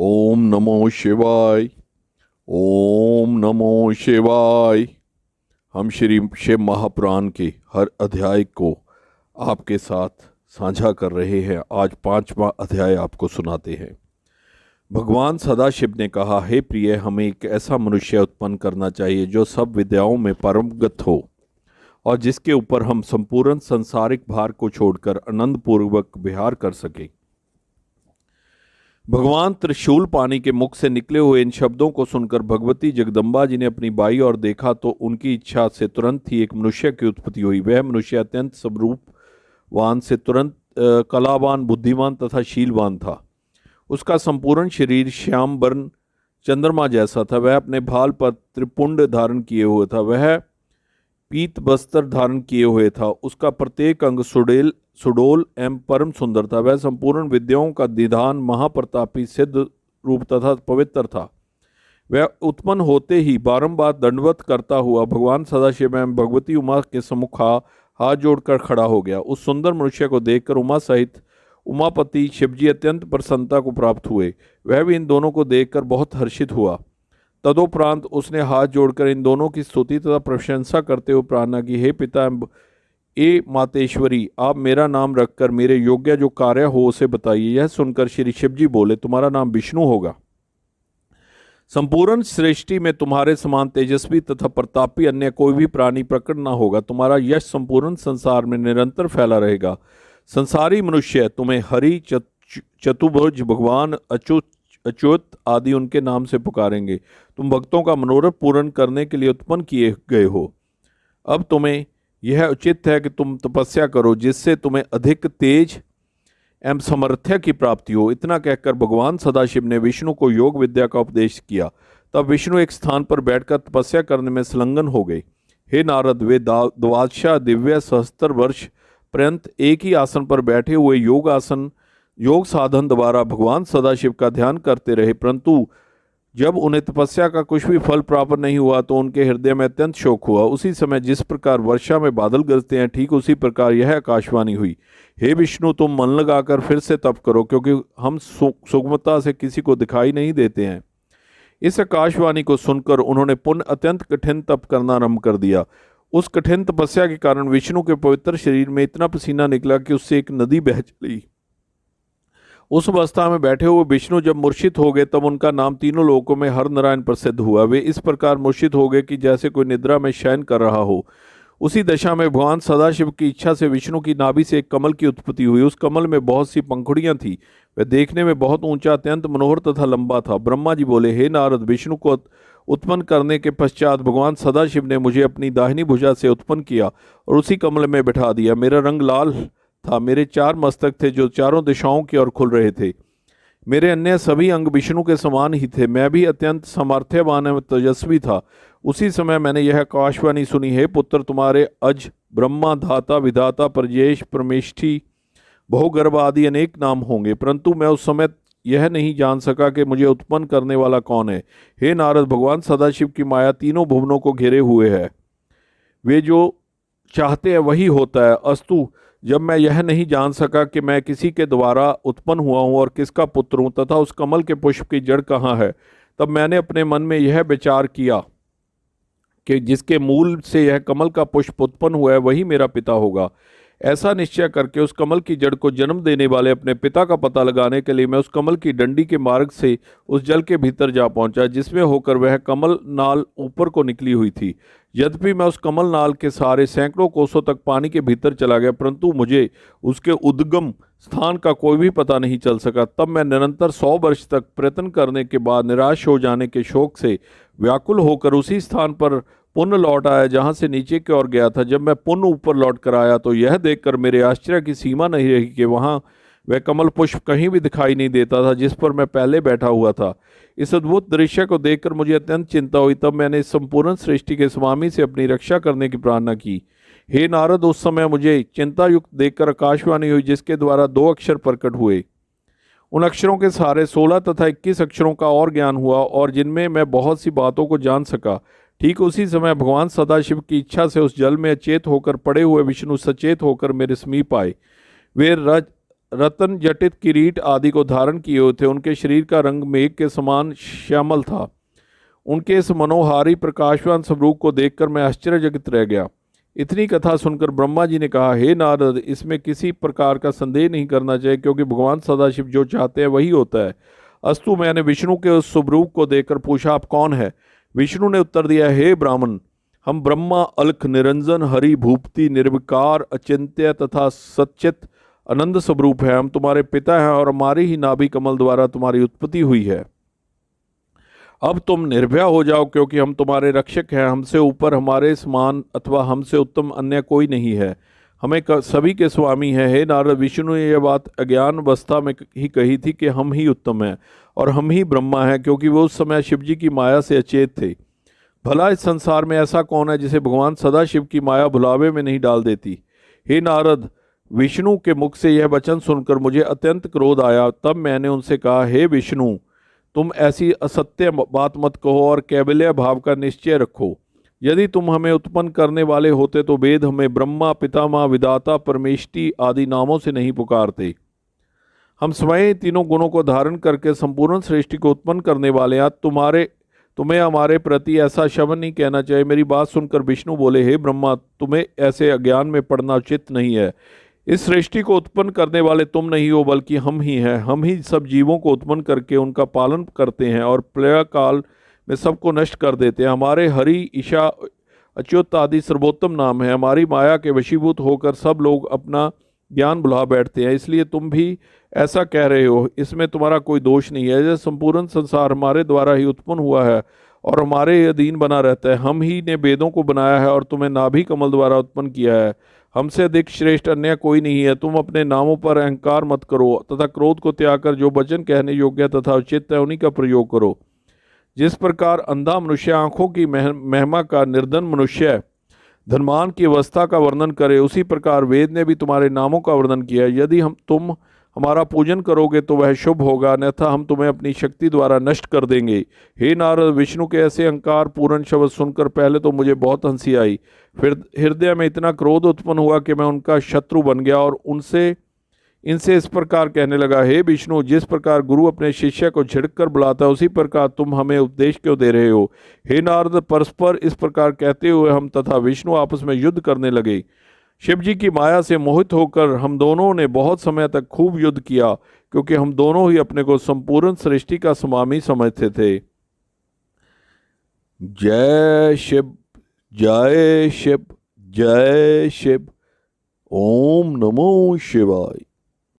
ओम नमो शिवाय। ओम नमो शिवाय। हम श्री शिव महापुराण के हर अध्याय को आपके साथ साझा कर रहे हैं। आज 5वां अध्याय आपको सुनाते हैं। भगवान सदाशिव ने कहा, हे प्रिय, हमें एक ऐसा मनुष्य उत्पन्न करना चाहिए जो सब विद्याओं में परमगत हो और जिसके ऊपर हम संपूर्ण संसारिक भार को छोड़कर आनंदपूर्वक विहार कर सकें। भगवान त्रिशूल पानी के मुख से निकले हुए इन शब्दों को सुनकर भगवती जगदम्बा जी ने अपनी बाई ओर देखा तो उनकी इच्छा से तुरंत ही एक मनुष्य की उत्पत्ति हुई। वह मनुष्य अत्यंत स्वरूपवान से तुरंत कलावान, बुद्धिमान तथा शीलवान था। उसका संपूर्ण शरीर श्याम वर्ण चंद्रमा जैसा था। वह अपने भाल पर त्रिपुंड धारण किए हुए था। वह पीत वस्त्र धारण किए हुए था। उसका प्रत्येक अंग सुडोल एवं परम सुंदर था। वह संपूर्ण विद्याओं का निधान, महाप्रतापी, सिद्ध रूप तथा पवित्र था। वह उत्पन्न होते ही बारंबार दंडवत करता हुआ भगवान सदाशिव एवं भगवती उमा के सम्मुख हाथ जोड़कर खड़ा हो गया। उस सुंदर मनुष्य को देखकर उमा सहित उमापति शिवजी अत्यंत प्रसन्नता को प्राप्त हुए। वह भी इन दोनों को देखकर बहुत हर्षित हुआ। तदोपरांत उसने हाथ जोड़कर इन दोनों की स्तुति तथा प्रशंसा करते हुए प्रार्थना की, हे पिता ए मातेश्वरी, आप मेरा नाम रखकर मेरे योग्य जो कार्य हो उसे बताइए। यह सुनकर श्री शिवजी बोले, तुम्हारा नाम विष्णु होगा। संपूर्ण सृष्टि में तुम्हारे समान तेजस्वी तथा प्रतापी अन्य कोई भी प्राणी प्रकट न होगा। तुम्हारा यश संपूर्ण संसार में निरंतर फैला रहेगा। संसारी मनुष्य तुम्हें हरि, चतुर्भुज, भगवान, अच्युत आदि उनके नाम से पुकारेंगे। तुम भक्तों का मनोरथ पूर्ण करने के लिए उत्पन्न किए गए हो। अब तुम्हें यह उचित है कि तुम तपस्या करो जिससे तुम्हें अधिक तेज एवं सामर्थ्य की प्राप्ति हो। इतना कहकर भगवान सदाशिव ने विष्णु को योग विद्या का उपदेश किया। तब विष्णु एक स्थान पर बैठकर तपस्या करने में संलग्न हो गए। हे नारद, वे द्वादशा दिव्य सहस्त्र वर्ष पर्यंत एक ही आसन पर बैठे हुए योग साधन द्वारा भगवान सदाशिव का ध्यान करते रहे, परंतु जब उन्हें तपस्या का कुछ भी फल प्राप्त नहीं हुआ तो उनके हृदय में अत्यंत शोक हुआ। उसी समय जिस प्रकार वर्षा में बादल गरजते हैं, ठीक उसी प्रकार यह आकाशवाणी हुई, हे विष्णु, तुम मन लगाकर फिर से तप करो, क्योंकि हम सुगमता से किसी को दिखाई नहीं देते हैं। इस आकाशवाणी को सुनकर उन्होंने पुनः अत्यंत कठिन तप करना आरंभ कर दिया। उस कठिन तपस्या के कारण विष्णु के पवित्र शरीर में इतना पसीना निकला कि उससे एक नदी बह चली। उस अवस्था में बैठे हुए विष्णु जब मूर्छित हो गए तब उनका नाम तीनों लोकों में हर नारायण प्रसिद्ध हुआ। वे इस प्रकार मूर्छित हो गए कि जैसे कोई निद्रा में शयन कर रहा हो। उसी दशा में भगवान सदाशिव की इच्छा से विष्णु की नाभि से एक कमल की उत्पत्ति हुई। उस कमल में बहुत सी पंखुड़ियां थीं। वह देखने में बहुत ऊंचा, अत्यंत मनोहर तथा लंबा था। ब्रह्मा जी बोले, हे नारद, विष्णु को उत्पन्न करने के पश्चात भगवान सदाशिव ने मुझे अपनी दाहिनी भुजा से उत्पन्न किया और उसी कमल में बैठा दिया। मेरा रंग लाल था। मेरे 4 मस्तक थे जो चारों दिशाओं की ओर खुल रहे थे। मेरे अन्य सभी अंग विष्णु के समान ही थे। मैं भी अत्यंत सामर्थ्यवान एवं तेजस्वी था। उसी समय मैंने यह आकाशवाणी सुनी, हे पुत्र, तुम्हारे अज, ब्रह्मा, धाता, विधाता, परजेश, परमेष्ठी, बहुगर्भ आदि अनेक नाम होंगे, परंतु मैं उस समय यह नहीं जान सका कि मुझे उत्पन्न करने वाला कौन है। हे नारद, भगवान सदाशिव की माया तीनों भुवनों को घेरे हुए है। वे जो चाहते हैं वही होता है। अस्तु, जब मैं यह नहीं जान सका कि मैं किसी के द्वारा उत्पन्न हुआ हूँ और किसका पुत्र हूँ तथा उस कमल के पुष्प की जड़ कहाँ है, तब मैंने अपने मन में यह विचार किया कि जिसके मूल से यह कमल का पुष्प उत्पन्न हुआ है वही मेरा पिता होगा। ऐसा निश्चय करके उस कमल की जड़ को जन्म देने वाले अपने पिता का पता लगाने के लिए मैं उस कमल की डंडी के मार्ग से उस जल के भीतर जा पहुंचा जिसमें होकर वह कमल नाल ऊपर को निकली हुई थी। यद्यपि मैं उस कमल नाल के सारे सैकड़ों कोसों तक पानी के भीतर चला गया, परंतु मुझे उसके उद्गम स्थान का कोई भी पता नहीं चल सका। तब मैं निरंतर 100 वर्ष तक प्रयत्न करने के बाद निराश हो जाने के शोक से व्याकुल होकर उसी स्थान पर पुनः लौट आया जहां से नीचे की ओर गया था। जब मैं पुनः ऊपर लौट कर आया तो यह देखकर मेरे आश्चर्य की सीमा नहीं रही कि वहां वह कमल पुष्प कहीं भी दिखाई नहीं देता था जिस पर मैं पहले बैठा हुआ था। इस अद्भुत दृश्य को देखकर मुझे अत्यंत चिंता हुई। तब मैंने इस संपूर्ण सृष्टि के स्वामी से अपनी रक्षा करने की प्रार्थना की। हे नारद, उस समय मुझे चिंता युक्त देखकर आकाशवाणी हुई जिसके द्वारा 2 अक्षर प्रकट हुए। उन अक्षरों के सहारे 16 तथा 21 अक्षरों का और ज्ञान हुआ और जिनमें मैं बहुत सी बातों को जान सका। ठीक उसी समय भगवान सदाशिव की इच्छा से उस जल में अचेत होकर पड़े हुए विष्णु सचेत होकर मेरे समीप आए। वे रतन जटित किरीट आदि को धारण किए हुए थे। उनके शरीर का रंग मेघ के समान श्यामल था। उनके इस मनोहारी प्रकाशवान स्वरूप को देखकर मैं आश्चर्यचकित रह गया। इतनी कथा सुनकर ब्रह्मा जी ने कहा, हे नारद, इसमें किसी प्रकार का संदेह नहीं करना चाहिए, क्योंकि भगवान सदाशिव जो चाहते हैं वही होता है। अस्तु, मैंने विष्णु के उस स्वरूप को देखकर पूछा, आप कौन है? विष्णु ने उत्तर दिया, हे ब्राह्मण, हम ब्रह्मा अलख निरंजन हरि भूपति निर्विकार अचिंत्य तथा सच्चित आनंद स्वरूप है। हम तुम्हारे पिता हैं और हमारी ही नाभि कमल द्वारा तुम्हारी उत्पत्ति हुई है। अब तुम निर्भय हो जाओ, क्योंकि हम तुम्हारे रक्षक हैं। हमसे ऊपर, हमारे समान अथवा हमसे उत्तम अन्य कोई नहीं है। हमें सभी के स्वामी हैं। हे नारद, विष्णु ने यह बात अज्ञान अवस्था में ही कही थी कि हम ही उत्तम हैं और हम ही ब्रह्मा हैं, क्योंकि वो उस समय शिव जी की माया से अचेत थे। भला इस संसार में ऐसा कौन है जिसे भगवान सदाशिव की माया भुलावे में नहीं डाल देती? हे नारद, विष्णु के मुख से यह वचन सुनकर मुझे अत्यंत क्रोध आया। तब मैंने उनसे कहा, हे विष्णु, तुम ऐसी असत्य बात मत कहो और कैवल्य भाव का निश्चय रखो। यदि तुम हमें उत्पन्न करने वाले होते तो वेद हमें ब्रह्मा, पितामह, विधाता, परमेष्टि आदि नामों से नहीं पुकारते। हम स्वयं तीनों गुणों को धारण करके संपूर्ण सृष्टि को उत्पन्न करने वाले हैं। तुम्हें हमारे प्रति ऐसा शब्द नहीं कहना चाहिए। मेरी बात सुनकर विष्णु बोले, हे ब्रह्मा, तुम्हें ऐसे अज्ञान में पड़ना उचित नहीं है। इस सृष्टि को उत्पन्न करने वाले तुम नहीं हो, बल्कि हम ही हैं। हम ही सब जीवों को उत्पन्न करके उनका पालन करते हैं और प्रलय काल में सबको नष्ट कर देते हैं। हमारे हरि, ईशा, अच्युत आदि सर्वोत्तम नाम है। हमारी माया के वशीभूत होकर सब लोग अपना ज्ञान भुला बैठते हैं, इसलिए तुम भी ऐसा कह रहे हो। इसमें तुम्हारा कोई दोष नहीं है। यह संपूर्ण संसार हमारे द्वारा ही उत्पन्न हुआ है और हमारे अधीन बना रहता है। हम ही ने वेदों को बनाया है और तुम्हें नाभि कमल द्वारा उत्पन्न किया है। हमसे अधिक श्रेष्ठ अन्य कोई नहीं है। तुम अपने नामों पर अहंकार मत करो तथा क्रोध को त्याग कर जो वचन कहने योग्य तथा उचित है उन्हीं का प्रयोग करो। जिस प्रकार अंधा मनुष्य आंखों की महिमा का, निर्धन मनुष्य धनवान की अवस्था का वर्णन करे, उसी प्रकार वेद ने भी तुम्हारे नामों का वर्णन किया है। यदि तुम हमारा पूजन करोगे तो वह शुभ होगा, अन्यथा हम तुम्हें अपनी शक्ति द्वारा नष्ट कर देंगे। हे नारद, विष्णु के ऐसे अहंकार पूर्ण शब्द सुनकर पहले तो मुझे बहुत हंसी आई, फिर हृदय में इतना क्रोध उत्पन्न हुआ कि मैं उनका शत्रु बन गया और इनसे इस प्रकार कहने लगा, हे विष्णु, जिस प्रकार गुरु अपने शिष्य को झिड़क कर बुलाता है, उसी प्रकार तुम हमें उपदेश क्यों दे रहे हो? हे नारद, परस्पर इस प्रकार कहते हुए हम तथा विष्णु आपस में युद्ध करने लगे। शिव जी की माया से मोहित होकर हम दोनों ने बहुत समय तक खूब युद्ध किया, क्योंकि हम दोनों ही अपने को संपूर्ण सृष्टि का स्वामी समझते थे। जय शिव, जय शिव, जय शिव। ओम नमो शिवाय।